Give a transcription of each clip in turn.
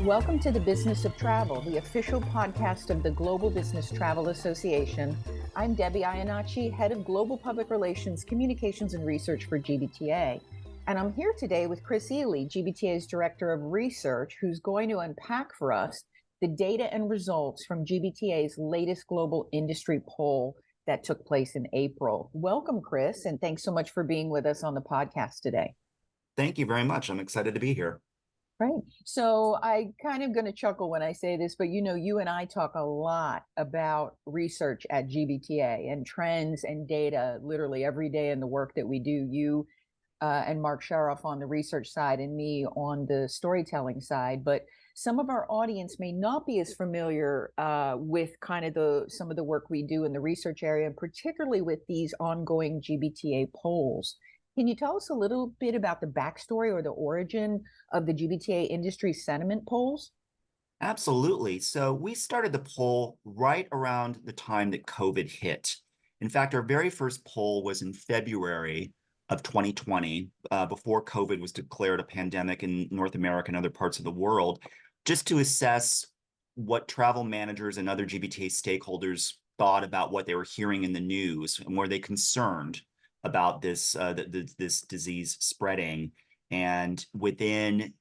Welcome to the Business of Travel, the official podcast of the Global Business Travel Association. I'm Debbie Iannacci, Head of Global Public Relations, Communications and Research for GBTA. And I'm here today with Chris Ely, GBTA's Director of Research, who's going to unpack for us the data and results from GBTA's latest global industry poll that took place in April. Welcome, Chris, and thanks so much for being with us on the podcast today. Thank you very much. I'm excited to be here. Right. So I kind of going to chuckle when I say this, but you and I talk a lot about research at GBTA and trends and data literally every day in the work that we do. You and Mark Sharoff on the research side and me on the storytelling side. But some of our audience may not be as familiar with kind of some of the work we do in the research area, and particularly with these ongoing GBTA polls. Can you tell us a little bit about the backstory or the origin of the GBTA industry sentiment polls? Absolutely. So we started the poll right around the time that COVID hit. In fact, our very first poll was in February of 2020, before COVID was declared a pandemic in North America and other parts of the world, just to assess what travel managers and other GBTA stakeholders thought about what they were hearing in the news, and were they concerned about this this disease spreading. And within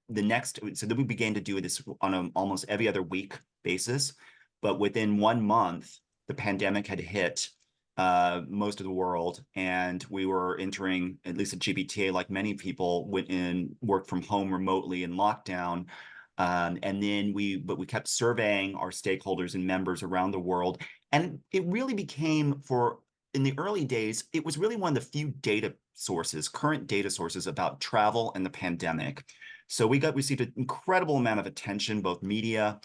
the next, so then we began to do this on an almost every other week basis. But within 1 month, the pandemic had hit most of the world, and we were entering, at least at GBTA, like many people, went in, worked from home remotely in lockdown. And then we kept surveying our stakeholders and members around the world. And it really became, in the early days, it was really one of the few current data sources about travel and the pandemic. So we received an incredible amount of attention, both media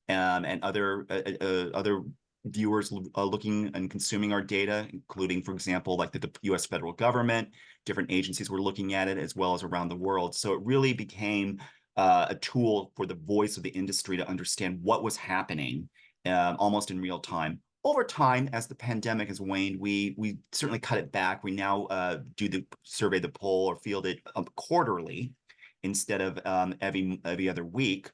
and other viewers looking and consuming our data, including, for example, like the U.S. federal government. Different agencies were looking at it, as well as around the world. So it really became a tool for the voice of the industry to understand what was happening almost in real time. Over time, as the pandemic has waned, we certainly cut it back. We now survey the poll or field it quarterly instead of every other week.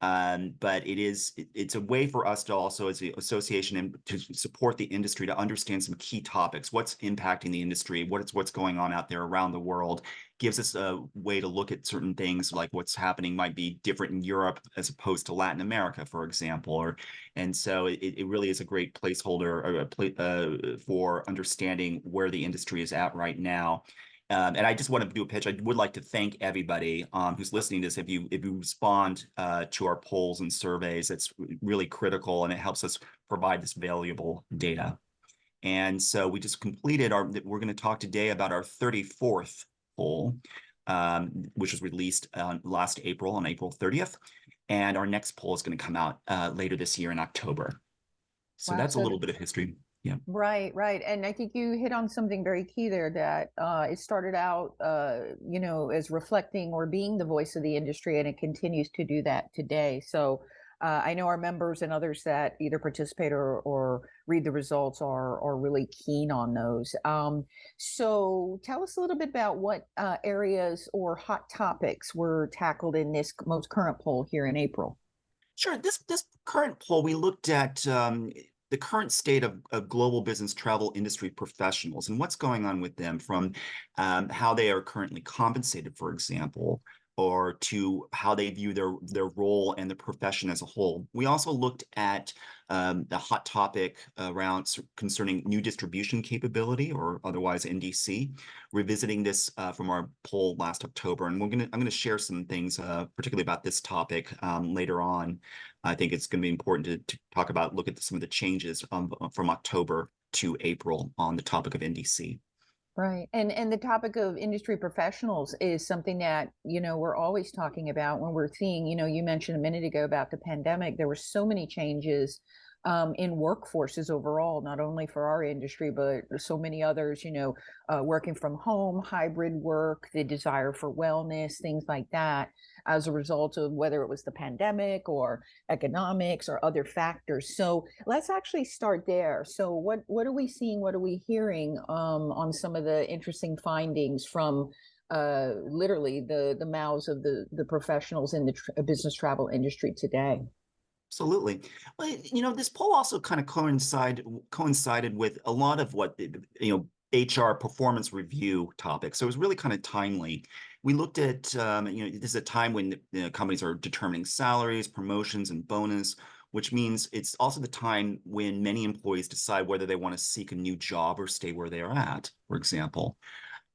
But it's a way for us to also, as the association, and to support the industry, to understand some key topics, what's impacting the industry, what's going on out there around the world. Gives us a way to look at certain things, like what's happening might be different in Europe as opposed to Latin America, for example. And so it really is a great placeholder for understanding where the industry is at right now. And I just want to do a pitch. I would like to thank everybody who's listening to this. If you respond to our polls and surveys, it's really critical, and it helps us provide this valuable data. And so we just completed we're going to talk today about our 34th poll, which was released last April, on April 30th. And our next poll is going to come out later this year in October. So wow, that's a little bit of history. Yeah. Right. And I think you hit on something very key there, that it started out, as reflecting or being the voice of the industry, and it continues to do that today. So I know our members and others that either participate or read the results are really keen on those. So tell us a little bit about what areas or hot topics were tackled in this most current poll here in April. Sure. This current poll, we looked at the current state of global business travel industry professionals and what's going on with them, from how they are currently compensated, for example, or to how they view their role and the profession as a whole. We also looked at the hot topic around concerning new distribution capability, or otherwise NDC, revisiting this from our poll last October. And I'm going to share some things, particularly about this topic later on. I think it's going to be important to look at some of the changes from October to April on the topic of NDC. Right. And the topic of industry professionals is something that, we're always talking about when we're seeing, you mentioned a minute ago about the pandemic. There were so many changes in workforces overall, not only for our industry, but so many others, working from home, hybrid work, the desire for wellness, things like that, as a result of whether it was the pandemic or economics or other factors. So let's actually start there. So what are we seeing? What are we hearing on some of the interesting findings from literally the mouths of the professionals in the business travel industry today. Absolutely. Well, this poll also kind of coincided with a lot of what HR performance review topics. So it was really kind of timely. We looked at this is a time when companies are determining salaries, promotions, and bonus, which means it's also the time when many employees decide whether they want to seek a new job or stay where they are at, for example.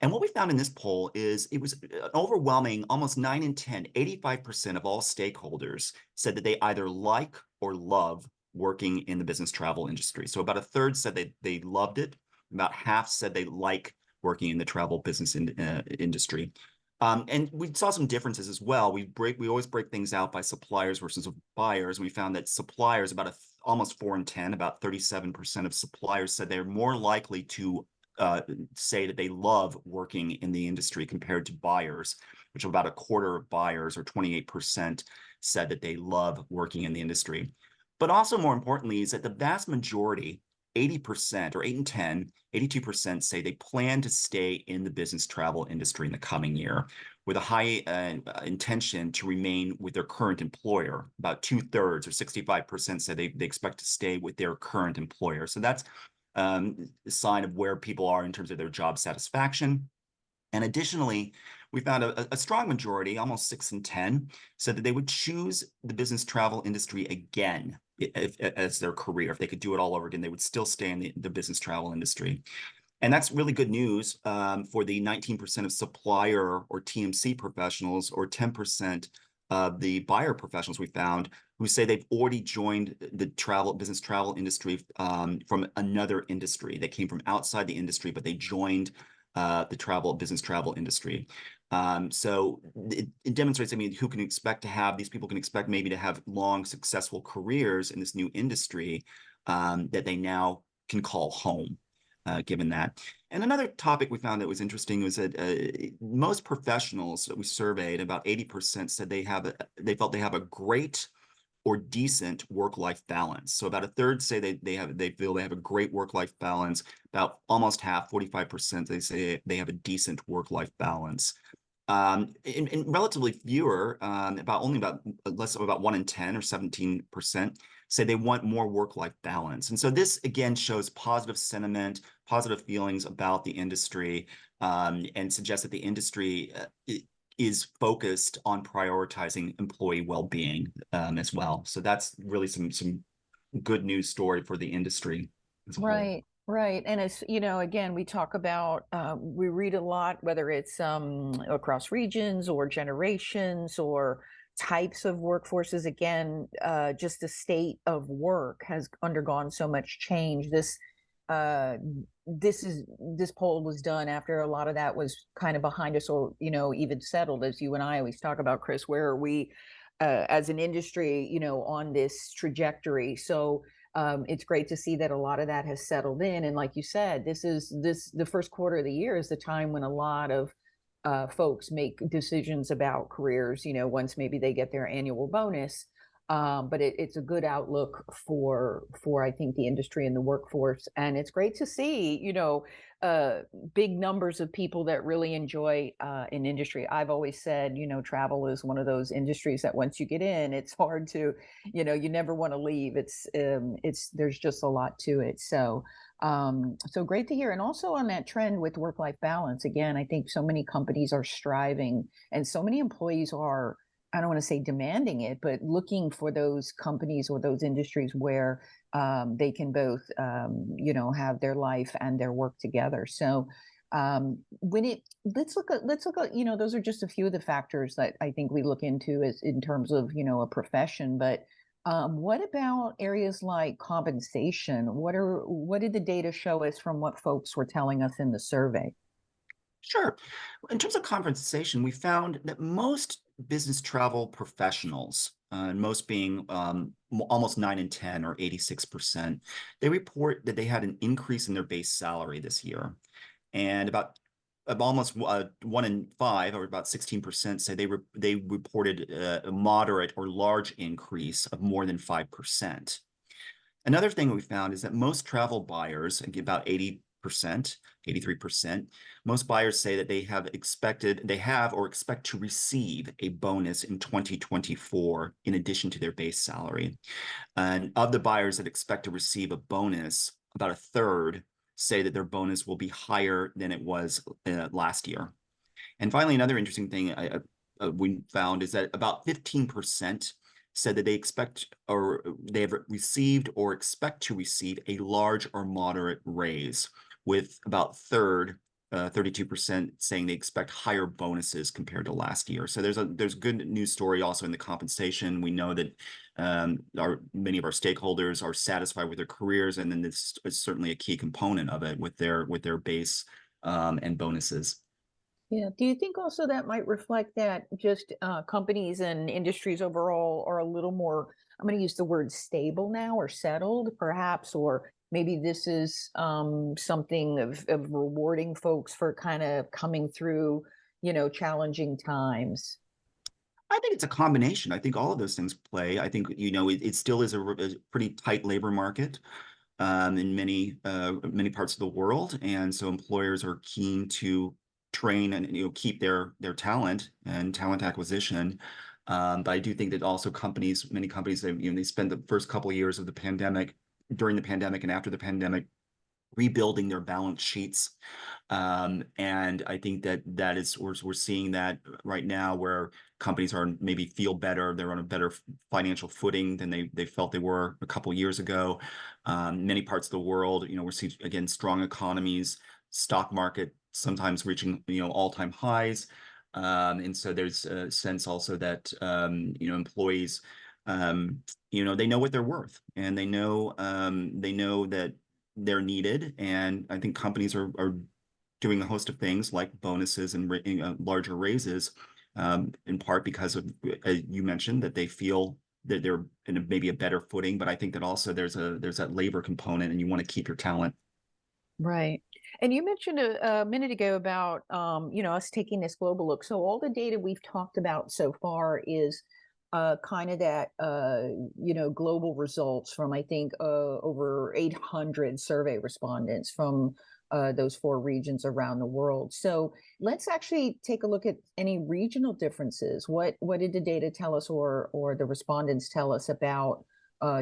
And what we found in this poll is it was an overwhelming, almost 9 in 10, 85% of all stakeholders said that they either like or love working in the business travel industry. So about a third said they loved it. About half said they like working in the travel business industry. And we saw some differences as well. We always break things out by suppliers versus buyers. And we found that suppliers, almost 4 in 10, about 37% of suppliers said they're more likely to say that they love working in the industry compared to buyers, which about a quarter of buyers, or 28%, said that they love working in the industry. But also more importantly is that the vast majority, 80%, or 8 in 10, 82% say they plan to stay in the business travel industry in the coming year with a high intention to remain with their current employer. About 2/3, or 65%, say they expect to stay with their current employer. So that's a sign of where people are in terms of their job satisfaction. And additionally, we found a strong majority, almost 6 in 10, said that they would choose the business travel industry again as their career. If they could do it all over again, they would still stay in the business travel industry. And that's really good news for the 19% of supplier or TMC professionals, or 10% of the buyer professionals we found, who say they've already joined the business travel industry from another industry. They came from outside the industry, but they joined the business travel industry. So it demonstrates, who can expect to have, these people can expect maybe to have long, successful careers in this new industry that they now can call home. Given that. And another topic we found that was interesting was that most professionals that we surveyed, about 80%, said they felt they have a great or decent work-life balance. So about a third say they feel they have a great work-life balance. About almost half, 45%, they say they have a decent work-life balance. And relatively fewer, about 1 in 10, or 17%, say they want more work-life balance. And so this again shows positive sentiment, positive feelings about the industry, and suggests that the industry is focused on prioritizing employee well-being as well. So that's really some good news story for the industry as a whole. Right, right. And as you know, again, we talk about, we read a lot, whether it's across regions or generations or types of workforces. Again, just the state of work has undergone so much change. Uh, this poll was done after a lot of that was kind of behind us, or even settled, as you and I always talk about, Chris. Where are we as an industry, on this trajectory? So it's great to see that a lot of that has settled in. And like you said, the first quarter of the year is the time when a lot of folks make decisions about careers, once maybe they get their annual bonus. But it's a good outlook for I think the industry and the workforce, and it's great to see uh, big numbers of people that really enjoy an industry. I've always said travel is one of those industries that once you get in, it's hard to you never want to leave. It's there's just a lot to it. So great to hear. And also on that trend with work-life balance, again, I think so many companies are striving, and so many employees are, I don't want to say demanding it, but looking for those companies or those industries where they can both, have their life and their work together. So let's look at, those are just a few of the factors that I think we look into as in terms of, a profession. But what about areas like compensation? What did the data show us from what folks were telling us in the survey? Sure. In terms of compensation, we found that most business travel professionals, most being almost 9 in 10, or 86%, they report that they had an increase in their base salary this year. And about almost 1 in 5, or about 16%, say they reported a moderate or large increase of more than 5%. Another thing we found is that most travel buyers, about 83%. Most buyers say that they have or expect to receive a bonus in 2024 in addition to their base salary. And of the buyers that expect to receive a bonus, about a third say that their bonus will be higher than it was last year. And finally, another interesting thing we found is that about 15% said that they expect or they have received or expect to receive a large or moderate raise, with about third, 32% saying they expect higher bonuses compared to last year. So there's good news story also in the compensation. We know that many of our stakeholders are satisfied with their careers, and then this is certainly a key component of it with their base and bonuses. Yeah. Do you think also that might reflect that just companies and industries overall are a little more, I'm going to use the word stable now or settled, perhaps, or maybe this is something of rewarding folks for kind of coming through, challenging times? I think it's a combination. I think all of those things play. I think, it still is a pretty tight labor market in many parts of the world, and so employers are keen to train and keep their talent and talent acquisition. But I do think that also many companies, they spend the first couple of years of the pandemic, during the pandemic and after the pandemic, rebuilding their balance sheets. And I think that is we're seeing that right now, where companies are maybe feel better, they're on a better financial footing than they felt they were a couple years ago. Many parts of the world, we're seeing again strong economies, stock market sometimes reaching all-time highs. And so there's a sense also that employees they know what they're worth, and they know that they're needed. And I think companies are doing a host of things like bonuses and larger raises, in part because of, as you mentioned, that they feel that they're in maybe a better footing. But I think that also there's that labor component, and you want to keep your talent. Right. And you mentioned a minute ago about, us taking this global look. So all the data we've talked about so far is kind of that, global results from, I think, over 800 survey respondents from those four regions around the world. So let's actually take a look at any regional differences. What did the data tell us, or the respondents tell us about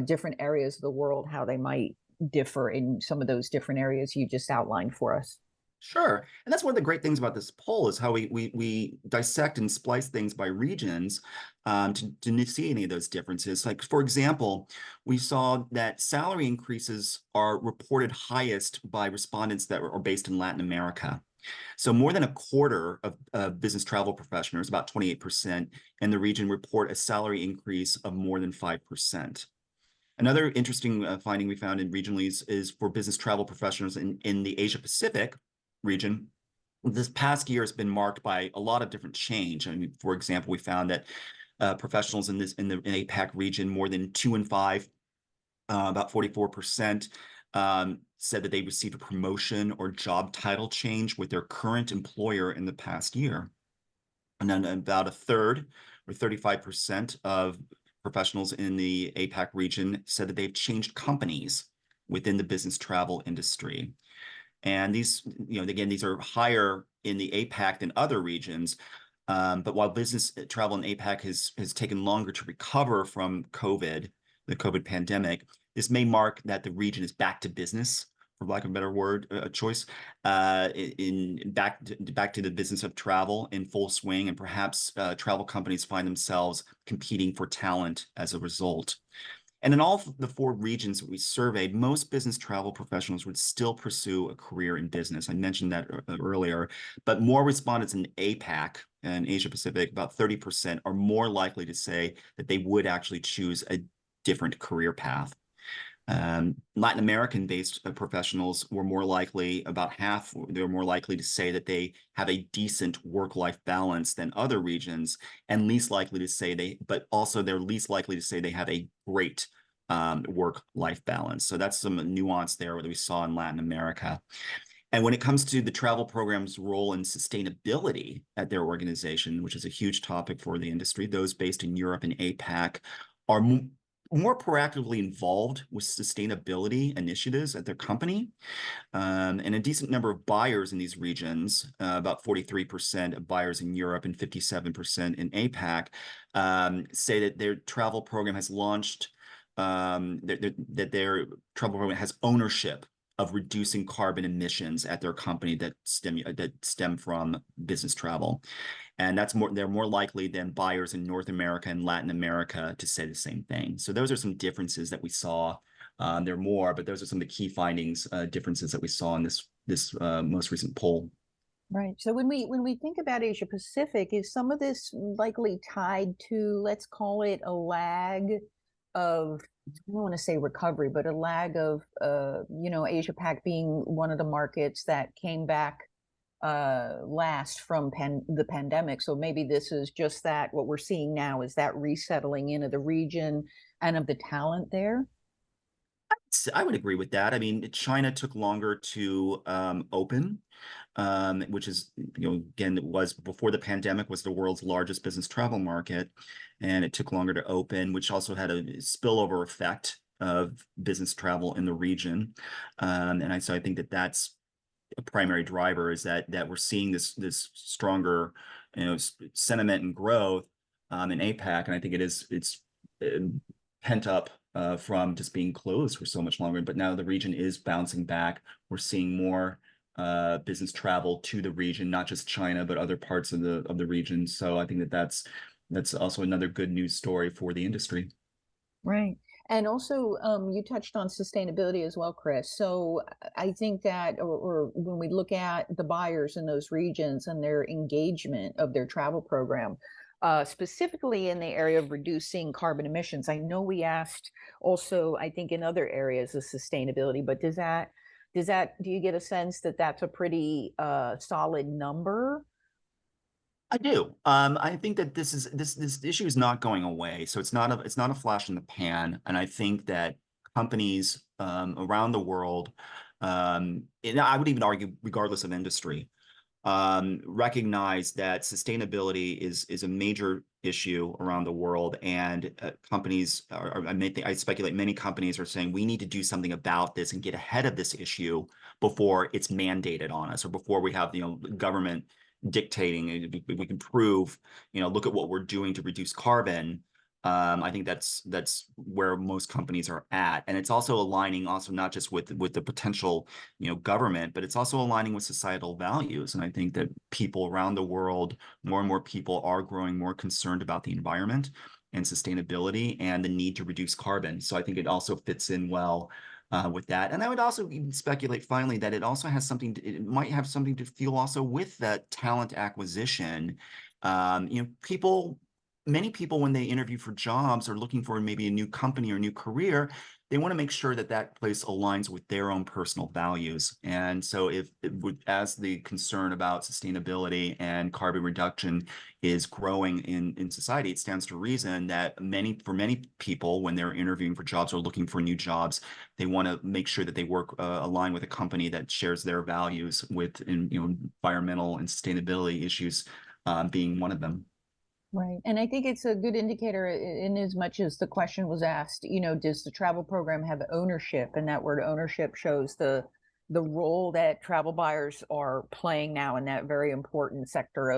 different areas of the world, how they might differ in some of those different areas you just outlined for us? Sure. And that's one of the great things about this poll, is how we dissect and splice things by regions, to see any of those differences. Like, for example, we saw that salary increases are reported highest by respondents that are based in Latin America. So more than a quarter of business travel professionals, about 28% in the region, report a salary increase of more than 5%. Another interesting finding we found in regionally is for business travel professionals in the Asia Pacific region. This past year has been marked by a lot of different change. I mean, for example, we found that professionals in the APAC region, more than 2 in 5, about 44%, said that they received a promotion or job title change with their current employer in the past year. And then about a third, or 35%, of professionals in the APAC region said that they've changed companies within the business travel industry. And these, again, these are higher in the APAC than other regions. But while business travel in APAC has taken longer to recover from the COVID pandemic, this may mark that the region is back to business, for lack of a better word choice, back to the business of travel in full swing, and perhaps travel companies find themselves competing for talent as a result. And in all the four regions that we surveyed, most business travel professionals would still pursue a career in business. I mentioned that earlier, but more respondents in APAC and Asia Pacific, about 30%, are more likely to say that they would actually choose a different career path. Latin American-based professionals were more likely, about half, they were more likely to say that they have a decent work-life balance than other regions, and least likely to say but also they're least likely to say they have a great work-life balance. So that's some nuance there that we saw in Latin America. And when it comes to the travel program's role in sustainability at their organization, which is a huge topic for the industry, those based in Europe and APAC are more proactively involved with sustainability initiatives at their company. And a decent number of buyers in these regions, about 43% of buyers in Europe and 57% in APAC, say that their travel program has launched, that their travel program has ownership of reducing carbon emissions at their company that stem from business travel. And they're more likely than buyers in North America and Latin America to say the same thing. So those are some differences that we saw. There are more, but those are some of the key findings, differences that we saw in this most recent poll. Right. So when we think about Asia Pacific, is some of this likely tied to, let's call it a lag of, I don't want to say recovery, but a lag of Asia Pac being one of the markets that came back last from the pandemic. So maybe this is just that what we're seeing now is that resettling into the region and of the talent there. I would agree with that. I mean, China took longer to open, which is, again, it was before the pandemic, was the world's largest business travel market, and it took longer to open, which also had a spillover effect of business travel in the region. So I think that that's a primary driver, is that we're seeing this stronger, sentiment and growth in APAC, and I think it's pent up from just being closed for so much longer. But now the region is bouncing back. We're seeing more business travel to the region, not just China, but other parts of the region. So I think that's also another good news story for the industry. Right. And also, you touched on sustainability as well, Chris. So I think that, or when we look at the buyers in those regions and their engagement of their travel program, specifically in the area of reducing carbon emissions, I know we asked also, I think, in other areas of sustainability, but do you get a sense that that's a pretty solid number? I do. I think that this issue is not going away. So it's not a flash in the pan. And I think that companies around the world, and I would even argue, regardless of industry, recognize that sustainability is a major issue around the world, and companies I speculate many companies are saying we need to do something about this and get ahead of this issue before it's mandated on us, or before we have government dictating. We can prove, look at what we're doing to reduce carbon. I think that's where most companies are at, and it's also aligning also not just with the potential government, but it's also aligning with societal values. And I think that people around the world, more and more people are growing more concerned about the environment and sustainability and the need to reduce carbon. So I think it also fits in well with that. And I would also even speculate finally that it might have something to feel also with that talent acquisition. Many people, when they interview for jobs or looking for maybe a new company or new career, they want to make sure that that place aligns with their own personal values. And so as the concern about sustainability and carbon reduction is growing in society, it stands to reason that for many people, when they're interviewing for jobs or looking for new jobs, they want to make sure that they work align with a company that shares their values environmental and sustainability issues being one of them. Right. And I think it's a good indicator in as much as the question was asked, does the travel program have ownership? And that word ownership shows the role that travel buyers are playing now in that very important sector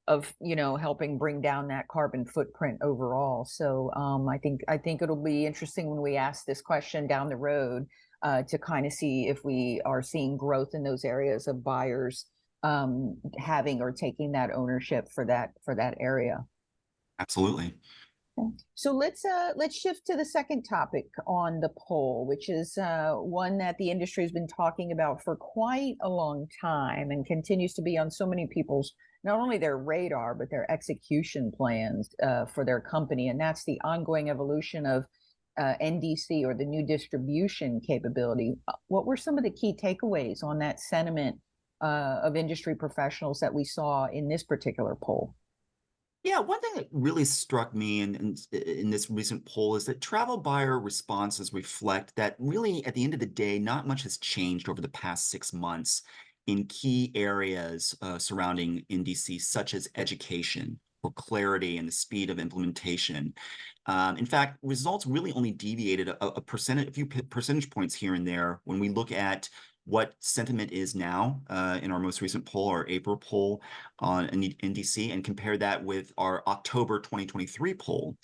of helping bring down that carbon footprint overall. So I think it'll be interesting when we ask this question down the road to kind of see if we are seeing growth in those areas of buyers having or taking that ownership for that area. Absolutely. So let's shift to the second topic on the poll, which is one that the industry has been talking about for quite a long time and continues to be on so many people's, not only their radar, but their execution plans for their company. And that's the ongoing evolution of NDC, or the new distribution capability. What were some of the key takeaways on that sentiment of industry professionals that we saw in this particular poll? Yeah, one thing that really struck me in this recent poll is that travel buyer responses reflect that really, at the end of the day, not much has changed over the past 6 months in key areas surrounding NDC, such as education. for clarity and the speed of implementation. In fact, results really only deviated a few percentage points here and there when we look at what sentiment is now in our most recent poll, our April poll on NDC, and compare that with our October 2023 poll.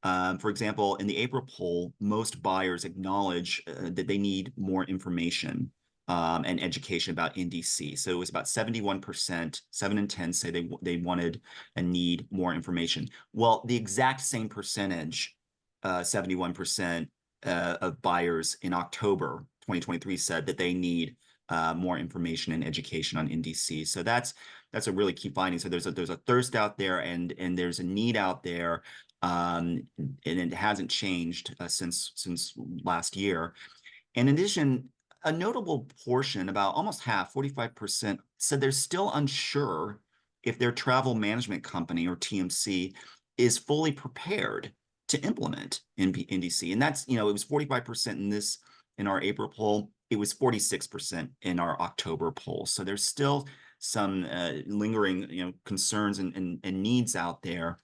For example, in the April poll, most buyers acknowledge that they need more information and education about NDC. So it was about 71%, 7 in 10 say they wanted and need more information. Well, the exact same percentage, 71% of buyers in October 2023 said that they need more information and education on NDC. So that's a really key finding. So there's a thirst out there and there's a need out there, and it hasn't changed since last year. In addition, a notable portion, about almost half, 45%, said they're still unsure if their travel management company or TMC is fully prepared to implement NDC. And that's, it was 45% in our April poll. It was 46% in our October poll. So there's still some lingering, concerns and needs out there.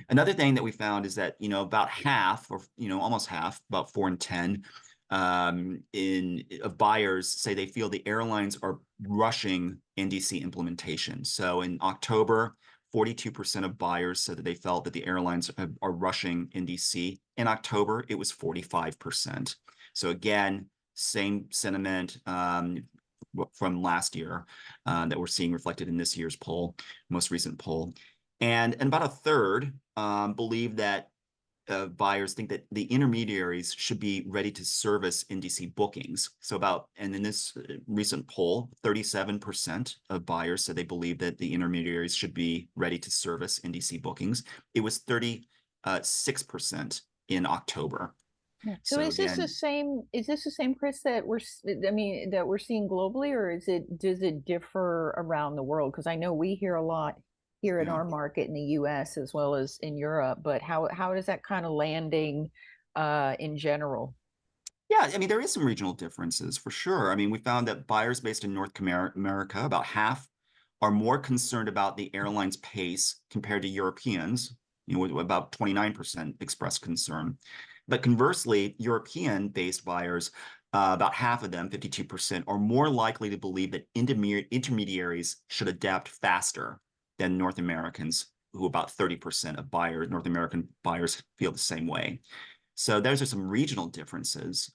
Another thing that we found is that, about half or, almost half, about 4 in 10 of buyers say they feel the airlines are rushing NDC implementation. So in October, 42% of buyers said that they felt that the airlines are rushing NDC. In October, it was 45%. So again, same sentiment from last year that we're seeing reflected in this year's poll, most recent poll. And about a third believe that buyers think that the intermediaries should be ready to service NDC bookings. And in this recent poll, 37% of buyers said they believe that the intermediaries should be ready to service NDC bookings. It was 36% in October. Yeah. So So is this the again, same, Chris, that that we're seeing globally, or does it differ around the world? Because I know we hear a lot here in yeah. our market in the US as well as in Europe, but how is that kind of landing in general? Yeah, I mean, there is some regional differences for sure. I mean, we found that buyers based in North America, about half, are more concerned about the airline's pace compared to Europeans. About 29% expressed concern. But conversely, European-based buyers, about half of them, 52%, are more likely to believe that intermediaries should adapt faster than North Americans, who about 30% of North American buyers feel the same way. So those are some regional differences.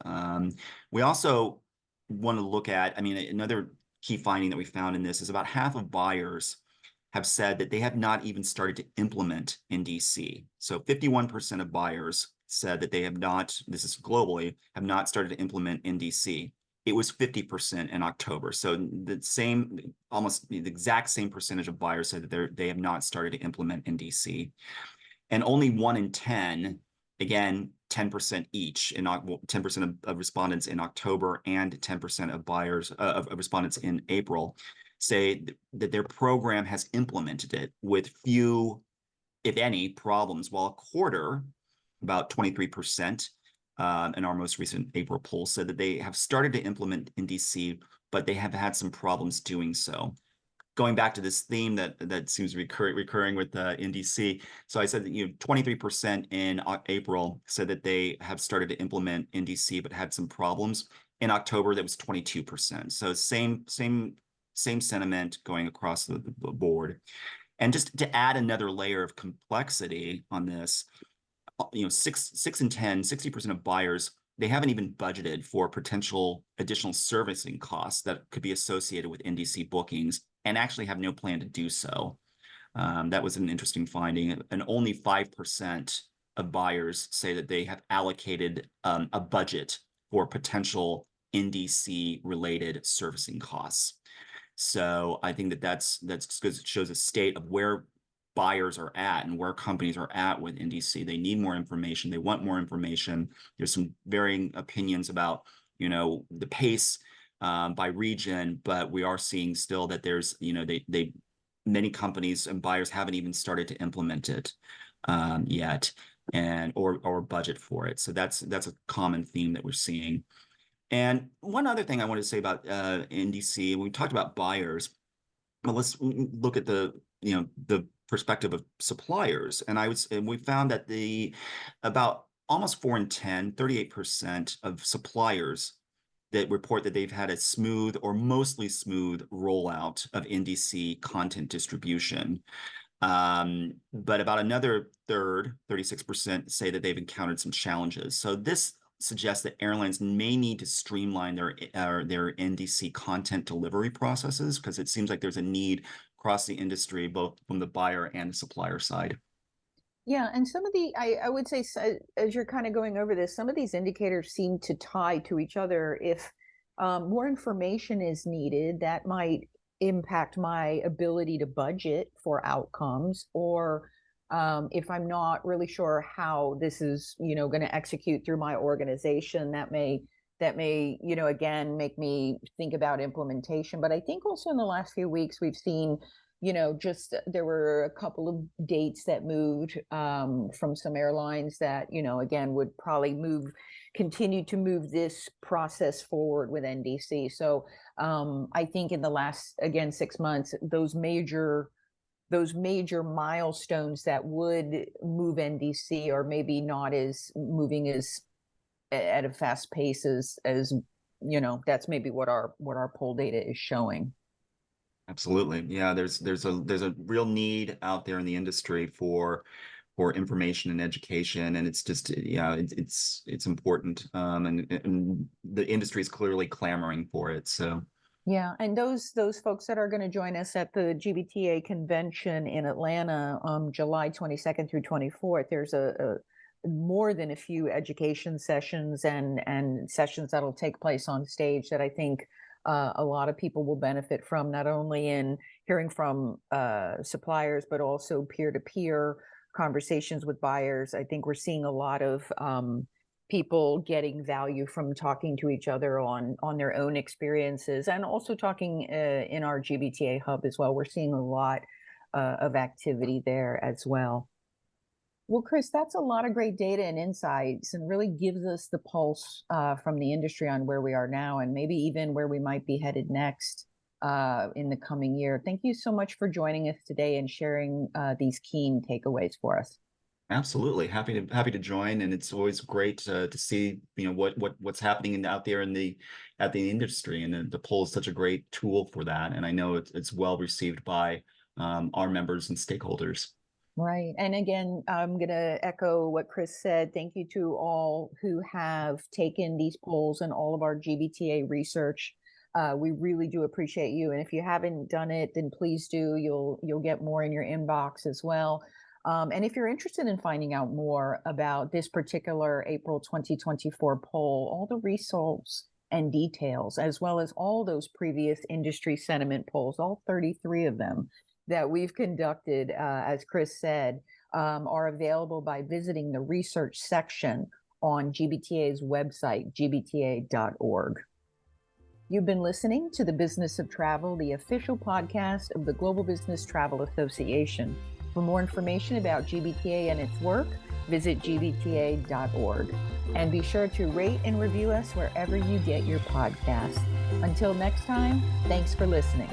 We also want to look at, I mean, another key finding that we found in this is about half of buyers have said that they have not even started to implement NDC. So 51% of buyers said that they have not, this is globally, have not started to implement NDC. It was 50% in October. So almost the exact same percentage of buyers said that they have not started to implement NDC. And only 1 in 10, again, 10% each, 10% of respondents in October and 10% of buyers of respondents in April say that their program has implemented it with few, if any, problems, while a quarter, about 23%, in our most recent April poll, said that they have started to implement NDC, but they have had some problems doing so. Going back to this theme that seems recurring with NDC. So I said that 23% in April said that they have started to implement NDC but had some problems. In October, that was 22%. So same sentiment going across the board. And just to add another layer of complexity on this, 6 in 10, 60% of buyers, they haven't even budgeted for potential additional servicing costs that could be associated with NDC bookings and actually have no plan to do so. That was an interesting finding. And only 5% of buyers say that they have allocated a budget for potential NDC related servicing costs. So I think that's because it shows a state of where buyers are at and where companies are at with NDC. They need more information. They want more information. There's some varying opinions about, the pace by region, but we are seeing still that there's, many companies and buyers haven't even started to implement it yet, or budget for it. So that's a common theme that we're seeing. And one other thing I want to say about NDC, we talked about buyers. Well, let's look at the perspective of suppliers. And we found that about almost 4 in 10, 38% of suppliers that report that they've had a smooth or mostly smooth rollout of NDC content distribution. But about another third, 36%, say that they've encountered some challenges. So this suggests that airlines may need to streamline their NDC content delivery processes, because it seems like there's a need across the industry, both from the buyer and the supplier side. Yeah, and some of I would say, as you're kind of going over this, some of these indicators seem to tie to each other. If more information is needed, that might impact my ability to budget for outcomes, or if I'm not really sure how this is, going to execute through my organization, that may, again, make me think about implementation. But I think also in the last few weeks, we've seen just there were a couple of dates that moved from some airlines that, again, would probably continue to move this process forward with NDC. So I think in the last, again, 6 months, those major milestones that would move NDC are maybe not as moving as at a fast pace as that's maybe what our poll data is showing. Absolutely. Yeah, there's a real need out there in the industry for information and education, and it's just, it's important, and the industry is clearly clamoring for it. So yeah, and those folks that are going to join us at the GBTA convention in Atlanta, July 22nd through 24th, there's a more than a few education sessions and sessions that'll take place on stage that I think a lot of people will benefit from, not only in hearing from suppliers, but also peer-to-peer conversations with buyers. I think we're seeing a lot of people getting value from talking to each other on their own experiences, and also talking in our GBTA hub as well. We're seeing a lot of activity there as well. Well, Chris, that's a lot of great data and insights, and really gives us the pulse from the industry on where we are now, and maybe even where we might be headed next in the coming year. Thank you so much for joining us today and sharing these keen takeaways for us. absolutely happy to join, and it's always great to see what's happening out there at the industry, and the poll is such a great tool for that, and I know it's well received by our members and stakeholders. Right. And again, I'm going to echo what Chris said. Thank you to all who have taken these polls and all of our GBTA research. We really do appreciate you. And if you haven't done it, then please do. You'll get more in your inbox as well. And if you're interested in finding out more about this particular April 2024 poll, all the results and details, as well as all those previous industry sentiment polls, all 33 of them that we've conducted, as Chris said, are available by visiting the research section on GBTA's website, gbta.org. You've been listening to The Business of Travel, the official podcast of the Global Business Travel Association. For more information about GBTA and its work, visit gbta.org. And be sure to rate and review us wherever you get your podcasts. Until next time, thanks for listening.